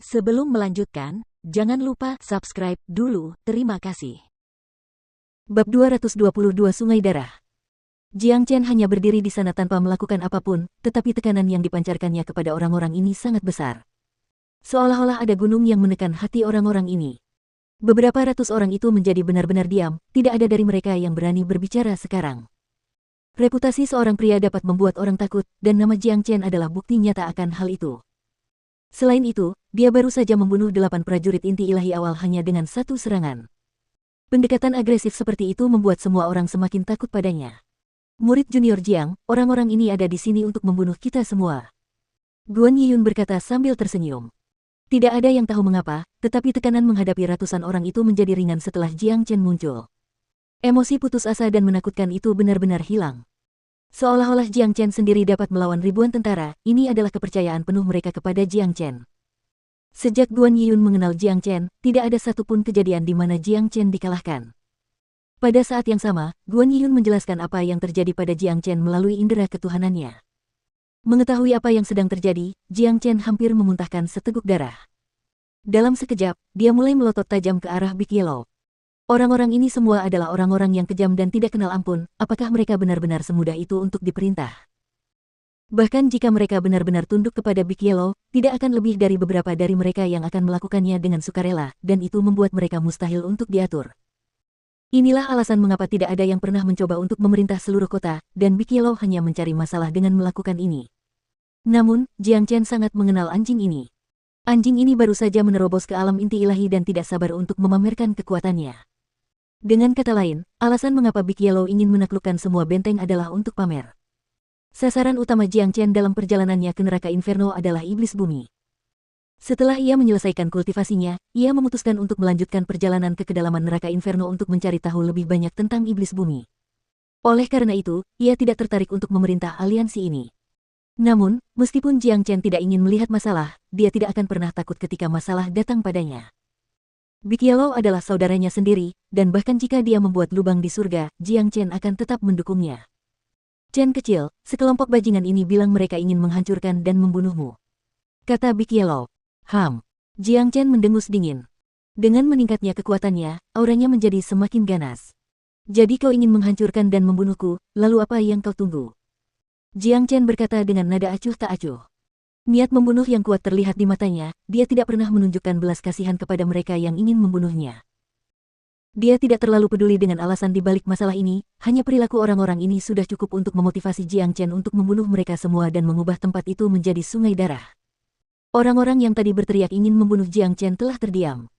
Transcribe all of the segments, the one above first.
Sebelum melanjutkan, jangan lupa subscribe dulu, terima kasih. Bab 222 Sungai Darah. Jiang Chen hanya berdiri di sana tanpa melakukan apapun, tetapi tekanan yang dipancarkannya kepada orang-orang ini sangat besar. Seolah-olah ada gunung yang menekan hati orang-orang ini. Beberapa ratus orang itu menjadi benar-benar diam, tidak ada dari mereka yang berani berbicara sekarang. Reputasi seorang pria dapat membuat orang takut, dan nama Jiang Chen adalah bukti nyata akan hal itu. Selain itu, dia baru saja membunuh 8 prajurit inti ilahi awal hanya dengan satu serangan. Pendekatan agresif seperti itu membuat semua orang semakin takut padanya. Murid junior Jiang, orang-orang ini ada di sini untuk membunuh kita semua. Guan Yiyun berkata sambil tersenyum. Tidak ada yang tahu mengapa, tetapi tekanan menghadapi ratusan orang itu menjadi ringan setelah Jiang Chen muncul. Emosi putus asa dan menakutkan itu benar-benar hilang. Seolah-olah Jiang Chen sendiri dapat melawan ribuan tentara, ini adalah kepercayaan penuh mereka kepada Jiang Chen. Sejak Guan Yiyun mengenal Jiang Chen, tidak ada satupun kejadian di mana Jiang Chen dikalahkan. Pada saat yang sama, Guan Yiyun menjelaskan apa yang terjadi pada Jiang Chen melalui indera ketuhanannya. Mengetahui apa yang sedang terjadi, Jiang Chen hampir memuntahkan seteguk darah. Dalam sekejap, dia mulai melotot tajam ke arah Big Yellow. Orang-orang ini semua adalah orang-orang yang kejam dan tidak kenal ampun, apakah mereka benar-benar semudah itu untuk diperintah? Bahkan jika mereka benar-benar tunduk kepada Big Yellow, tidak akan lebih dari beberapa dari mereka yang akan melakukannya dengan sukarela, dan itu membuat mereka mustahil untuk diatur. Inilah alasan mengapa tidak ada yang pernah mencoba untuk memerintah seluruh kota, dan Big Yellow hanya mencari masalah dengan melakukan ini. Namun, Jiang Chen sangat mengenal anjing ini. Anjing ini baru saja menerobos ke alam inti ilahi dan tidak sabar untuk memamerkan kekuatannya. Dengan kata lain, alasan mengapa Big Yellow ingin menaklukkan semua benteng adalah untuk pamer. Sasaran utama Jiang Chen dalam perjalanannya ke neraka Inferno adalah iblis bumi. Setelah ia menyelesaikan kultivasinya, ia memutuskan untuk melanjutkan perjalanan ke kedalaman neraka Inferno untuk mencari tahu lebih banyak tentang iblis bumi. Oleh karena itu, ia tidak tertarik untuk memerintah aliansi ini. Namun, meskipun Jiang Chen tidak ingin melihat masalah, dia tidak akan pernah takut ketika masalah datang padanya. Big Yellow adalah saudaranya sendiri, dan bahkan jika dia membuat lubang di surga, Jiang Chen akan tetap mendukungnya. Chen kecil, sekelompok bajingan ini bilang mereka ingin menghancurkan dan membunuhmu, kata Big Yellow. Jiang Chen mendengus dingin. Dengan meningkatnya kekuatannya, auranya menjadi semakin ganas. Jadi kau ingin menghancurkan dan membunuhku, lalu apa yang kau tunggu? Jiang Chen berkata dengan nada acuh tak acuh. Niat membunuh yang kuat terlihat di matanya, dia tidak pernah menunjukkan belas kasihan kepada mereka yang ingin membunuhnya. Dia tidak terlalu peduli dengan alasan di balik masalah ini, hanya perilaku orang-orang ini sudah cukup untuk memotivasi Jiang Chen untuk membunuh mereka semua dan mengubah tempat itu menjadi sungai darah. Orang-orang yang tadi berteriak ingin membunuh Jiang Chen telah terdiam.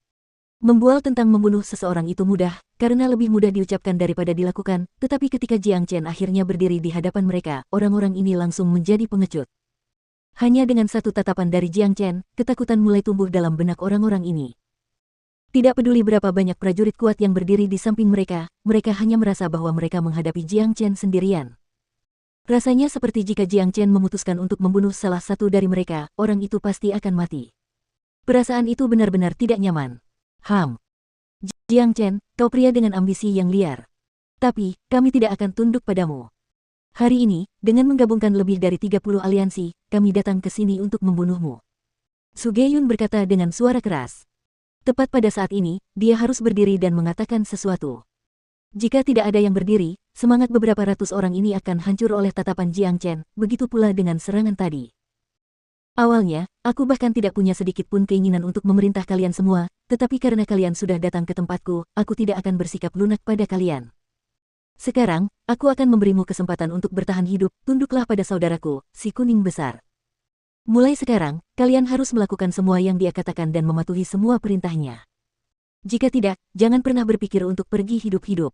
Membual tentang membunuh seseorang itu mudah, karena lebih mudah diucapkan daripada dilakukan, tetapi ketika Jiang Chen akhirnya berdiri di hadapan mereka, orang-orang ini langsung menjadi pengecut. Hanya dengan satu tatapan dari Jiang Chen, ketakutan mulai tumbuh dalam benak orang-orang ini. Tidak peduli berapa banyak prajurit kuat yang berdiri di samping mereka, mereka hanya merasa bahwa mereka menghadapi Jiang Chen sendirian. Rasanya seperti jika Jiang Chen memutuskan untuk membunuh salah satu dari mereka, orang itu pasti akan mati. Perasaan itu benar-benar tidak nyaman. Jiang Chen, kau pria dengan ambisi yang liar. Tapi, kami tidak akan tunduk padamu. Hari ini, dengan menggabungkan lebih dari 30 aliansi, kami datang ke sini untuk membunuhmu. Su Ge-yun berkata dengan suara keras. Tepat pada saat ini, dia harus berdiri dan mengatakan sesuatu. Jika tidak ada yang berdiri, semangat beberapa ratus orang ini akan hancur oleh tatapan Jiang Chen, begitu pula dengan serangan tadi. Awalnya, aku bahkan tidak punya sedikit pun keinginan untuk memerintah kalian semua, tetapi karena kalian sudah datang ke tempatku, aku tidak akan bersikap lunak pada kalian. Sekarang, aku akan memberimu kesempatan untuk bertahan hidup, tunduklah pada saudaraku, si kuning besar. Mulai sekarang, kalian harus melakukan semua yang dia katakan dan mematuhi semua perintahnya. Jika tidak, jangan pernah berpikir untuk pergi hidup-hidup.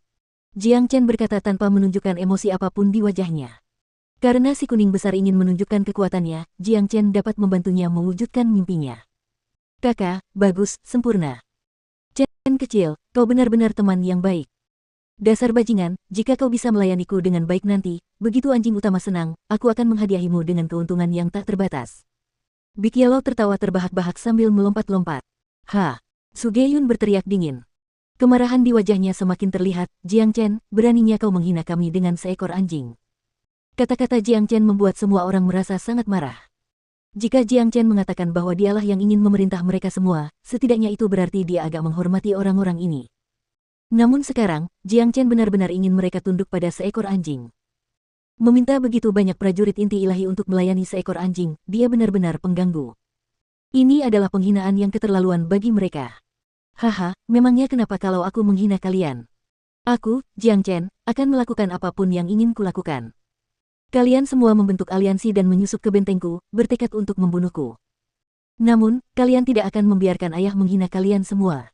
Jiang Chen berkata tanpa menunjukkan emosi apapun di wajahnya. Karena si kuning besar ingin menunjukkan kekuatannya, Jiang Chen dapat membantunya mewujudkan mimpinya. Kakak, bagus, sempurna. Chen kecil, kau benar-benar teman yang baik. Dasar bajingan, jika kau bisa melayaniku dengan baik nanti, begitu anjing utama senang, aku akan menghadiahimu dengan keuntungan yang tak terbatas. Big Yellow tertawa terbahak-bahak sambil melompat-lompat. Su Ge-yun berteriak dingin. Kemarahan di wajahnya semakin terlihat. Jiang Chen, beraninya kau menghina kami dengan seekor anjing. Kata-kata Jiang Chen membuat semua orang merasa sangat marah. Jika Jiang Chen mengatakan bahwa dialah yang ingin memerintah mereka semua, setidaknya itu berarti dia agak menghormati orang-orang ini. Namun sekarang, Jiang Chen benar-benar ingin mereka tunduk pada seekor anjing. Meminta begitu banyak prajurit inti ilahi untuk melayani seekor anjing, dia benar-benar pengganggu. Ini adalah penghinaan yang keterlaluan bagi mereka. Haha, memangnya kenapa kalau aku menghina kalian? Aku, Jiang Chen, akan melakukan apapun yang ingin kulakukan. Kalian semua membentuk aliansi dan menyusup ke bentengku, bertekad untuk membunuhku. Namun, kalian tidak akan membiarkan ayah menghina kalian semua.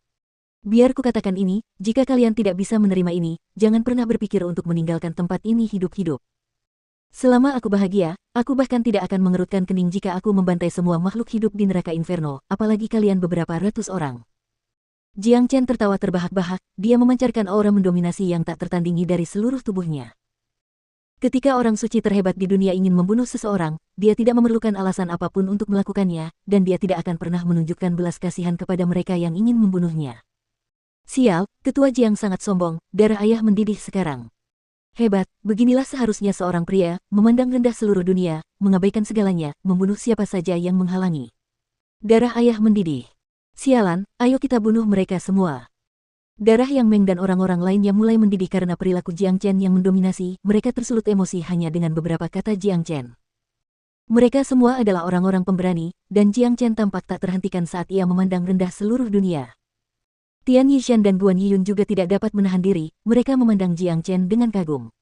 Biar kukatakan ini, jika kalian tidak bisa menerima ini, jangan pernah berpikir untuk meninggalkan tempat ini hidup-hidup. Selama aku bahagia, aku bahkan tidak akan mengerutkan kening jika aku membantai semua makhluk hidup di neraka inferno, apalagi kalian beberapa ratus orang. Jiang Chen tertawa terbahak-bahak, dia memancarkan aura mendominasi yang tak tertandingi dari seluruh tubuhnya. Ketika orang suci terhebat di dunia ingin membunuh seseorang, dia tidak memerlukan alasan apapun untuk melakukannya, dan dia tidak akan pernah menunjukkan belas kasihan kepada mereka yang ingin membunuhnya. Sial, ketua Jiang sangat sombong, darah ayah mendidih sekarang. Hebat, beginilah seharusnya seorang pria, memandang rendah seluruh dunia, mengabaikan segalanya, membunuh siapa saja yang menghalangi. Darah ayah mendidih. Sialan, ayo kita bunuh mereka semua. Darah Yang Meng dan orang-orang lainnya mulai mendidih karena perilaku Jiang Chen yang mendominasi, mereka tersulut emosi hanya dengan beberapa kata Jiang Chen. Mereka semua adalah orang-orang pemberani, dan Jiang Chen tampak tak terhentikan saat ia memandang rendah seluruh dunia. Tian Yishan dan Guan Yiyun juga tidak dapat menahan diri, mereka memandang Jiang Chen dengan kagum.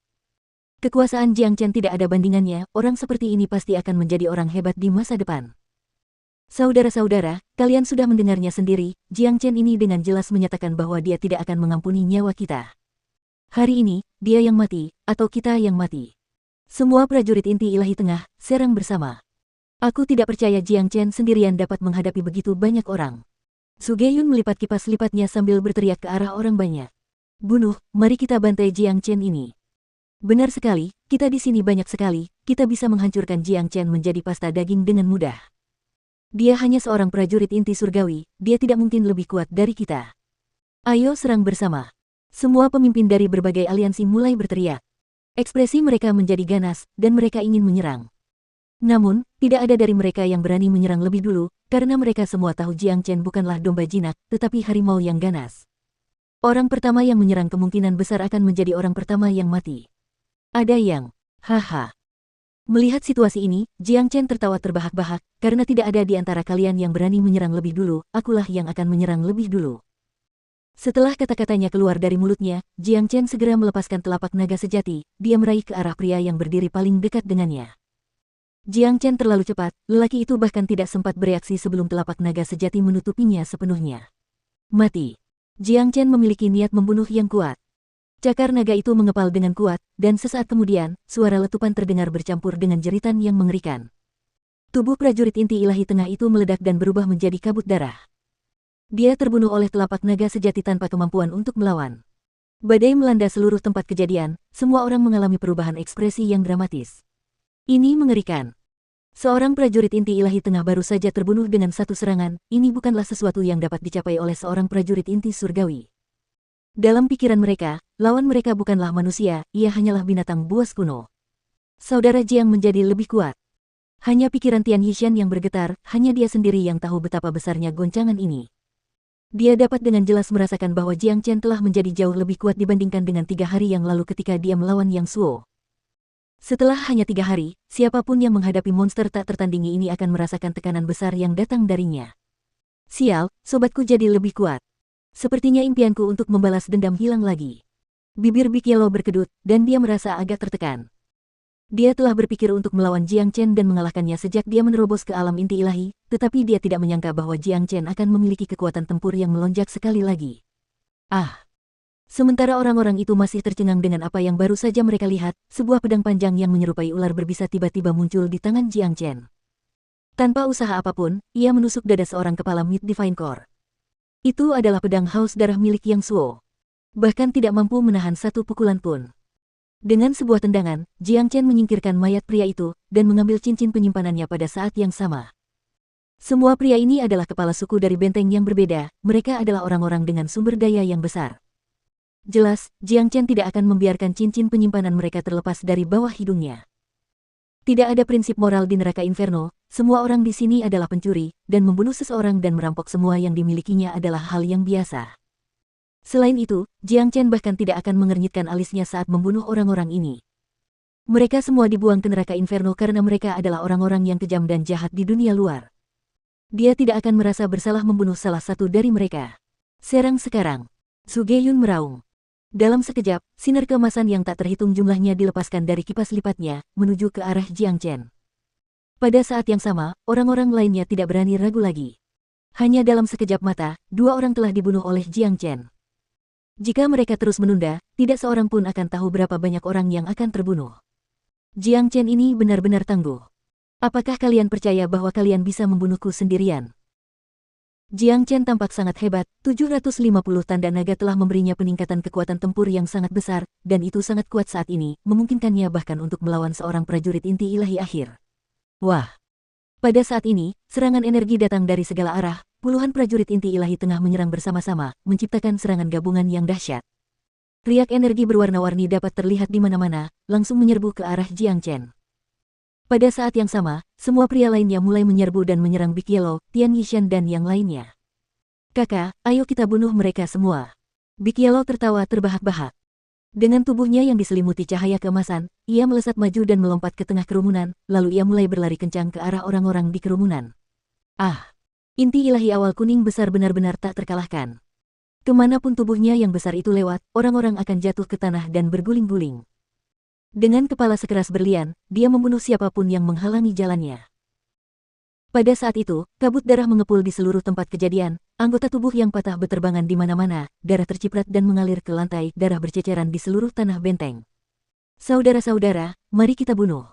Kekuasaan Jiang Chen tidak ada bandingannya, orang seperti ini pasti akan menjadi orang hebat di masa depan. Saudara-saudara, kalian sudah mendengarnya sendiri, Jiang Chen ini dengan jelas menyatakan bahwa dia tidak akan mengampuni nyawa kita. Hari ini, dia yang mati, atau kita yang mati. Semua prajurit inti ilahi tengah, serang bersama. Aku tidak percaya Jiang Chen sendirian dapat menghadapi begitu banyak orang. Su Geyun melipat kipas lipatnya sambil berteriak ke arah orang banyak. Bunuh, mari kita bantai Jiang Chen ini. Benar sekali, kita di sini banyak sekali, kita bisa menghancurkan Jiang Chen menjadi pasta daging dengan mudah. Dia hanya seorang prajurit inti surgawi, dia tidak mungkin lebih kuat dari kita. Ayo serang bersama. Semua pemimpin dari berbagai aliansi mulai berteriak. Ekspresi mereka menjadi ganas, dan mereka ingin menyerang. Namun, tidak ada dari mereka yang berani menyerang lebih dulu, karena mereka semua tahu Jiang Chen bukanlah domba jinak, tetapi harimau yang ganas. Orang pertama yang menyerang kemungkinan besar akan menjadi orang pertama yang mati. Ada yang, haha. Melihat situasi ini, Jiang Chen tertawa terbahak-bahak, karena tidak ada di antara kalian yang berani menyerang lebih dulu, akulah yang akan menyerang lebih dulu. Setelah kata-katanya keluar dari mulutnya, Jiang Chen segera melepaskan telapak naga sejati, dia meraih ke arah pria yang berdiri paling dekat dengannya. Jiang Chen terlalu cepat, lelaki itu bahkan tidak sempat bereaksi sebelum telapak naga sejati menutupinya sepenuhnya. Mati. Jiang Chen memiliki niat membunuh yang kuat. Cakar naga itu mengepal dengan kuat, dan sesaat kemudian, suara letupan terdengar bercampur dengan jeritan yang mengerikan. Tubuh prajurit inti ilahi tengah itu meledak dan berubah menjadi kabut darah. Dia terbunuh oleh telapak naga sejati tanpa kemampuan untuk melawan. Badai melanda seluruh tempat kejadian, semua orang mengalami perubahan ekspresi yang dramatis. Ini mengerikan. Seorang prajurit inti ilahi tengah baru saja terbunuh dengan satu serangan, ini bukanlah sesuatu yang dapat dicapai oleh seorang prajurit inti surgawi. Dalam pikiran mereka, lawan mereka bukanlah manusia, ia hanyalah binatang buas kuno. Saudara Jiang menjadi lebih kuat. Hanya pikiran Tian Yishan yang bergetar, hanya dia sendiri yang tahu betapa besarnya goncangan ini. Dia dapat dengan jelas merasakan bahwa Jiang Chen telah menjadi jauh lebih kuat dibandingkan dengan 3 hari yang lalu ketika dia melawan Yang Suo. Setelah hanya 3 hari, siapapun yang menghadapi monster tak tertandingi ini akan merasakan tekanan besar yang datang darinya. Sial, sobatku jadi lebih kuat. Sepertinya impianku untuk membalas dendam hilang lagi. Bibir Big Yellow berkedut, dan dia merasa agak tertekan. Dia telah berpikir untuk melawan Jiang Chen dan mengalahkannya sejak dia menerobos ke alam inti ilahi, tetapi dia tidak menyangka bahwa Jiang Chen akan memiliki kekuatan tempur yang melonjak sekali lagi. Ah! Sementara orang-orang itu masih tercengang dengan apa yang baru saja mereka lihat, sebuah pedang panjang yang menyerupai ular berbisa tiba-tiba muncul di tangan Jiang Chen. Tanpa usaha apapun, ia menusuk dada seorang kepala Mid Divine Core. Itu adalah pedang haus darah milik Yang Suo. Bahkan tidak mampu menahan satu pukulan pun. Dengan sebuah tendangan, Jiang Chen menyingkirkan mayat pria itu, dan mengambil cincin penyimpanannya pada saat yang sama. Semua pria ini adalah kepala suku dari benteng yang berbeda, mereka adalah orang-orang dengan sumber daya yang besar. Jelas, Jiang Chen tidak akan membiarkan cincin penyimpanan mereka terlepas dari bawah hidungnya. Tidak ada prinsip moral di neraka Inferno, semua orang di sini adalah pencuri, dan membunuh seseorang dan merampok semua yang dimilikinya adalah hal yang biasa. Selain itu, Jiang Chen bahkan tidak akan mengernyitkan alisnya saat membunuh orang-orang ini. Mereka semua dibuang ke neraka Inferno karena mereka adalah orang-orang yang kejam dan jahat di dunia luar. Dia tidak akan merasa bersalah membunuh salah satu dari mereka. Serang sekarang. Su Ge-yun meraung. Dalam sekejap, sinar keemasan yang tak terhitung jumlahnya dilepaskan dari kipas lipatnya, menuju ke arah Jiang Chen. Pada saat yang sama, orang-orang lainnya tidak berani ragu lagi. Hanya dalam sekejap mata, dua orang telah dibunuh oleh Jiang Chen. Jika mereka terus menunda, tidak seorang pun akan tahu berapa banyak orang yang akan terbunuh. Jiang Chen ini benar-benar tangguh. Apakah kalian percaya bahwa kalian bisa membunuhku sendirian? Jiang Chen tampak sangat hebat, 750 tanda naga telah memberinya peningkatan kekuatan tempur yang sangat besar, dan itu sangat kuat saat ini, memungkinkannya bahkan untuk melawan seorang prajurit inti ilahi akhir. Wah! Pada saat ini, serangan energi datang dari segala arah, puluhan prajurit inti ilahi tengah menyerang bersama-sama, menciptakan serangan gabungan yang dahsyat. Riak energi berwarna-warni dapat terlihat di mana-mana, langsung menyerbu ke arah Jiang Chen. Pada saat yang sama, semua pria lainnya mulai menyerbu dan menyerang Big Yellow, Tian Yishan dan yang lainnya. Kakak, ayo kita bunuh mereka semua. Big Yellow tertawa terbahak-bahak. Dengan tubuhnya yang diselimuti cahaya keemasan, ia melesat maju dan melompat ke tengah kerumunan, lalu ia mulai berlari kencang ke arah orang-orang di kerumunan. Ah! Inti ilahi awal kuning besar benar-benar tak terkalahkan. Kemanapun tubuhnya yang besar itu lewat, orang-orang akan jatuh ke tanah dan berguling-guling. Dengan kepala sekeras berlian, dia membunuh siapapun yang menghalangi jalannya. Pada saat itu, kabut darah mengepul di seluruh tempat kejadian, anggota tubuh yang patah beterbangan di mana-mana, darah terciprat dan mengalir ke lantai, darah berceceran di seluruh tanah benteng. Saudara-saudara, mari kita bunuh.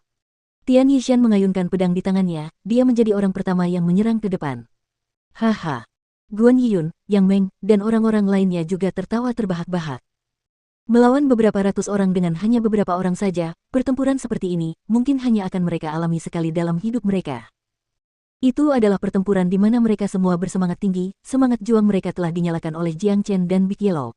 Tian Yishan mengayunkan pedang di tangannya, dia menjadi orang pertama yang menyerang ke depan. Haha. Guan Yiyun, Yang Meng, dan orang-orang lainnya juga tertawa terbahak-bahak. Melawan beberapa ratus orang dengan hanya beberapa orang saja, pertempuran seperti ini mungkin hanya akan mereka alami sekali dalam hidup mereka. Itu adalah pertempuran di mana mereka semua bersemangat tinggi, semangat juang mereka telah dinyalakan oleh Jiang Chen dan Big Yellow.